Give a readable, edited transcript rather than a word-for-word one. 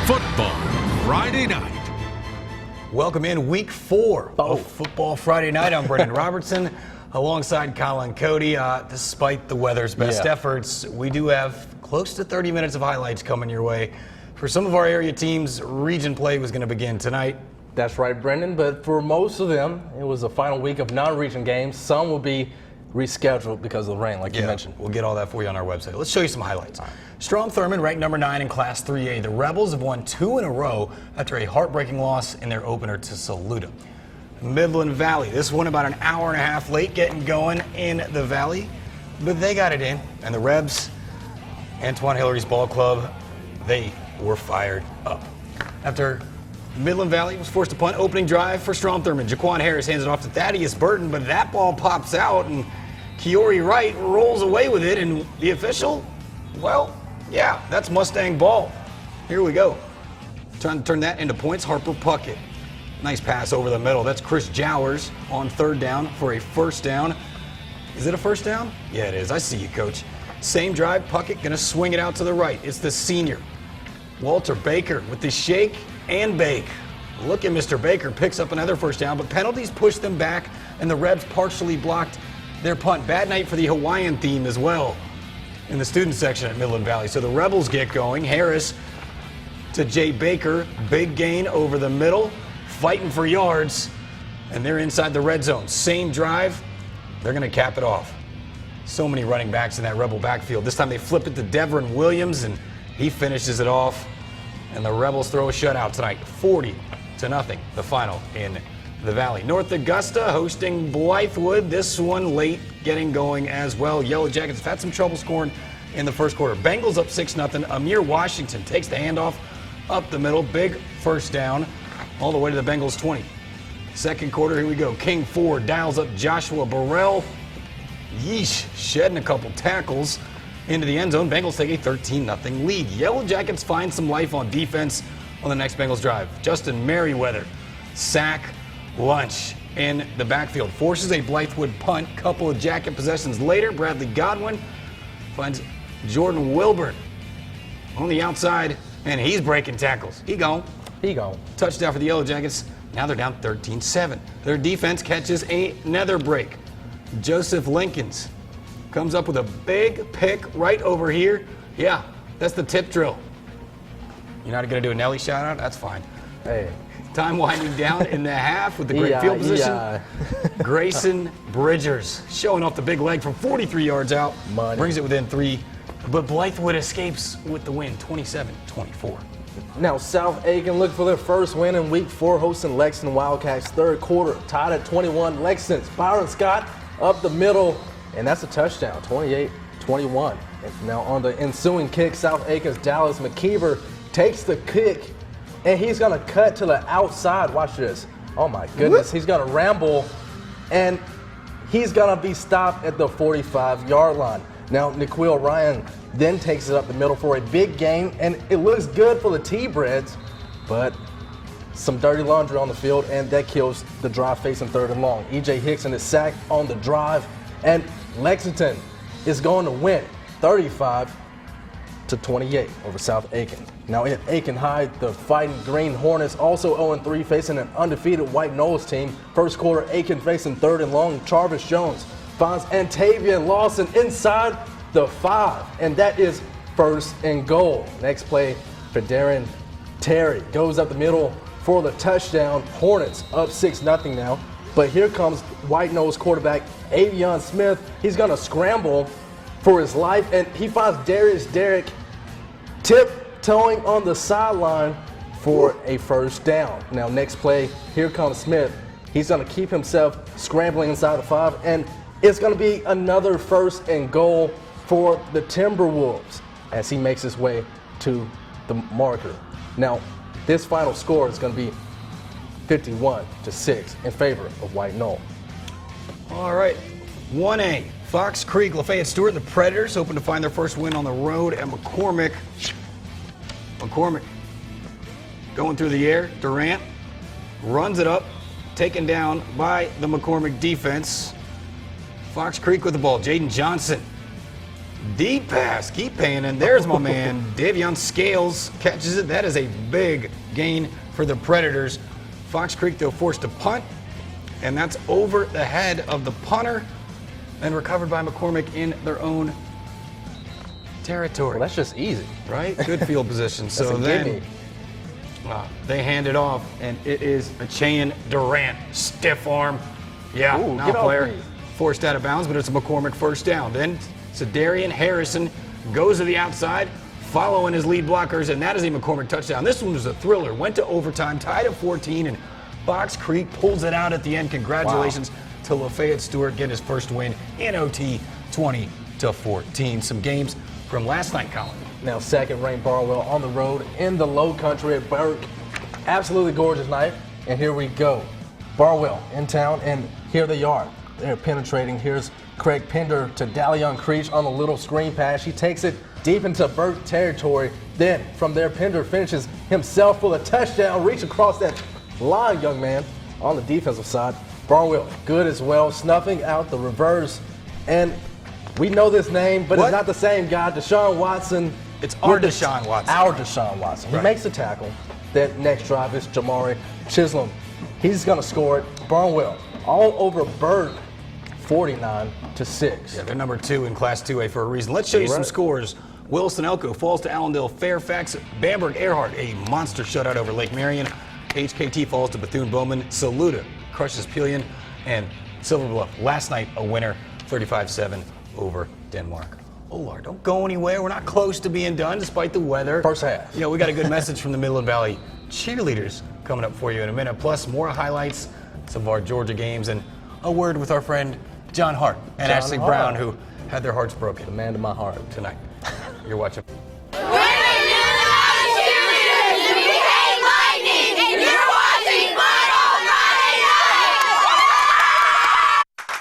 Football Friday night. Welcome in week 4 of Football Friday night. I'm Brendan Robertson alongside Colin Cody. Despite the weather's best efforts, we do have close to 30 minutes of highlights coming your way. For some of our area teams, region play was going to begin tonight. That's right, Brendan, but for most of them, it was the final week of non-region games. Some will be rescheduled because of the rain, like you mentioned. We'll get all that for you on our website. Let's show you some highlights. Strom Thurmond ranked number 9 in Class 3A. The Rebels have won 2 in a row after a heartbreaking loss in their opener to Saluda. Midland Valley, this one about an hour and a half late getting going in the Valley, but they got it in. And the Rebs, Antoine Hillary's ball club, they were fired up. After Midland Valley was forced to punt, opening drive for Strom Thurmond. Jaquan Harris hands it off to Thaddeus Burton, but that ball pops out and Kiori Wright rolls away with it, and the official, well, yeah, that's Mustang ball. Here we go. Trying to turn that into points. Harper Puckett. Nice pass over the middle. That's Chris Jowers on 3rd down for a first down. Is it a first down? Yeah, it is. I see you, Coach. Same drive. Puckett going to swing it out to the right. It's the senior, Walter Baker, with the shake and bake. Look at Mr. Baker. Picks up another first down, but penalties push them back, and the Rebs partially blocked their punt. Bad night for the Hawaiian theme as well in the student section at Midland Valley. So the Rebels get going. Harris to Jay Baker. Big gain over the middle. Fighting for yards. And they're inside the red zone. Same drive. They're going to cap it off. So many running backs in that Rebel backfield. This time they flipped it to Devin Williams, and he finishes it off. And the Rebels throw a shutout tonight. 40-0. The final in the Valley. North Augusta hosting Blythewood. This one late getting going as well. Yellow Jackets have had some trouble scoring in the first quarter. Bengals up 6-0. Amir Washington takes the handoff up the middle. Big first down all the way to the Bengals 20. Second quarter, here we go. King Ford dials up Joshua Burrell. Yeesh, shedding a couple tackles into the end zone. Bengals take a 13-0 lead. Yellow Jackets find some life on defense on the next Bengals drive. Justin Merriweather, sack, lunch in the backfield. Forces a Blythewood punt. Couple of Jacket possessions later, Bradley Godwin finds Jordan Wilburn on the outside, and he's breaking tackles. He gone. Touchdown for the Yellow Jackets. Now they're down 13-7. Their defense catches another break. Joseph Linkins comes up with a big pick right over here. Yeah, that's the tip drill. You're not going to do a Nelly shout out? That's fine. Hey. Time winding down in the half with the great field position. Grayson Bridgers showing off the big leg from 43 yards out. Brings it within 3. But Blythewood escapes with the win, 27-24. Now, South Aiken looking for their first win in week 4, hosting Lexington Wildcats. Third quarter, tied at 21. Lexington's Byron Scott up the middle, and that's a touchdown, 28-21. And now on the ensuing kick, South Aiken's Dallas McKeever takes the kick, and he's going to cut to the outside. Watch this. Oh, my goodness. He's going to ramble, and he's going to be stopped at the 45-yard line. Now, Niquil Ryan then takes it up the middle for a big gain, and it looks good for the T-Breads, but some dirty laundry on the field, and that kills the drive facing 3rd and long. E.J. Hickson is sacked on the drive, and Lexington is going to win 35-28 over South Aiken. Now at Aiken High, the Fighting Green Hornets also 0-3, facing an undefeated White Knolls team. First quarter, Aiken facing 3rd and long. Jarvis Jones finds Antavian Lawson inside the 5, and that is 1st and goal. Next play, Federian Terry goes up the middle for the touchdown. Hornets up 6-0 now. But here comes White Knolls quarterback Avion Smith. He's going to scramble for his life, and he finds Darius Derrick tiptoeing on the sideline for a first down. Now, next play, here comes Smith. He's going to keep himself scrambling inside the 5, and it's going to be another 1st and goal for the Timberwolves as he makes his way to the marker. Now, this final score is going to be 51-6 in favor of White Knoll. All right, 1A, Fox Creek, Lafayette Stewart, the Predators hoping to find their first win on the road at McCormick. McCormick going through the air. Durant runs it up, taken down by the McCormick defense. Fox Creek with the ball. Jaden Johnson Deep pass, keep paying, and there's my man, Davion Scales catches it. That is a big gain for the Predators. Fox Creek, though, forced to punt, and that's over the head of the punter and recovered by McCormick in their own territory. Well, that's just easy. Right? Good field position. So then they hand it off, and it is a Chain Durant stiff arm. Yeah, Ooh, now get off player me. forced out of bounds, but it's a McCormick first down. Then Darian Harrison goes to the outside, following his lead blockers, and that is a McCormick touchdown. This one was a thriller. Went to overtime, tied at 14, and Fox Creek pulls it out at the end. Congratulations to Lafayette Stewart, getting his first win in OT, 20-14. Some games from last night, Colin. Now second-ranked Barwell on the road in the Low Country at Burke. Absolutely gorgeous night, and here we go. Barwell in town, and here they are. They're penetrating. Here's Craig Pender to Dalion Creech on a little screen pass. He takes it deep into Burke territory. Then from there, Pender finishes himself for a touchdown. Reach across that line, young man, on the defensive side. Barwell, good as well, snuffing out the reverse. And we know this name, but What? it's not the same guy. Deshaun Watson. It's our Deshaun Watson. Our Deshaun Watson. He Right. makes the tackle. That next drive is Jamari Chisholm. He's going to score it. Barnwell all over Burke, 49-6. Yeah, they're number 2 in Class 2A for a reason. Let's show you some Right. scores. Wilson Elko falls to Allendale. Fairfax, Bamberg Earhart, a monster shutout over Lake Marion. HKT falls to Bethune-Bowman. Saluda crushes Pelion. And Silver Bluff, last night, a winner, 35-7 over Denmark. Oh, Lord, don't go anywhere. We're not close to being done, despite the weather. First half. Yeah, we got a good message from the Midland Valley cheerleaders coming up for you in a minute. Plus, more highlights, some of our Georgia games, and a word with our friend John Hart and John Ashley Hart. Brown, who had their hearts broken The man to my heart. tonight. You're watching.